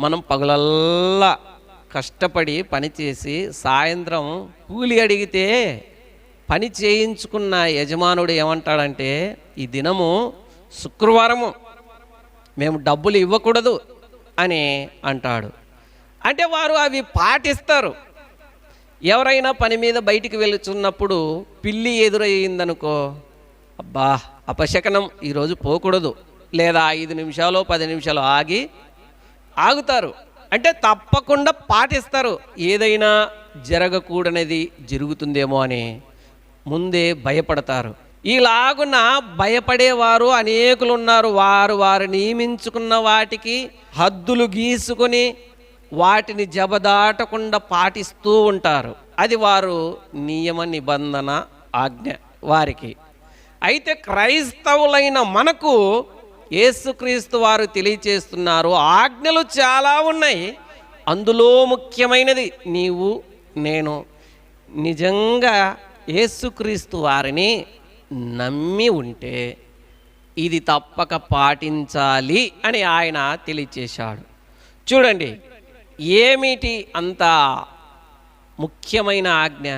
మనం పగలల్లా కష్టపడి పనిచేసి సాయంత్రం కూలి అడిగితే పని చేయించుకున్న యజమానుడు ఏమంటాడంటే, ఈ దినము శుక్రవారము, మేము డబ్బులు ఇవ్వకూడదు అని అంటాడు. అంటే వారు అవి పాటిస్తారు. ఎవరైనా పని మీద బయటికి వెళుతున్నప్పుడు పిల్లి ఎదురయ్యిందనుకో, అబ్బా అపశకనం, ఈరోజు పోకూడదు, లేదా 5 నిమిషాలు 10 నిమిషాలు ఆగుతారు. అంటే తప్పకుండా పాటిస్తారు. ఏదైనా జరగకూడనిది జరుగుతుందేమో అని ముందే భయపడతారు. ఇలాగున భయపడేవారు అనేకులు ఉన్నారు. వారు నియమించుకున్న వాటికి హద్దులు గీసుకొని వాటిని జబదాటకుండా పాటిస్తూ ఉంటారు. అది వారు నియమ నిబంధన ఆజ్ఞ వారికి. అయితే క్రైస్తవులైన మనకు యేసుక్రీస్తు వారు తెలియచేస్తున్నారు, ఆజ్ఞలు చాలా ఉన్నాయి. అందులో ముఖ్యమైనది, నీవు నేను నిజంగా యేసుక్రీస్తు వారిని నమ్మి ఉంటే ఇది తప్పక పాటించాలి అని ఆయన తెలియచేశాడు. చూడండి, ఏమిటి అంత ముఖ్యమైన ఆజ్ఞ?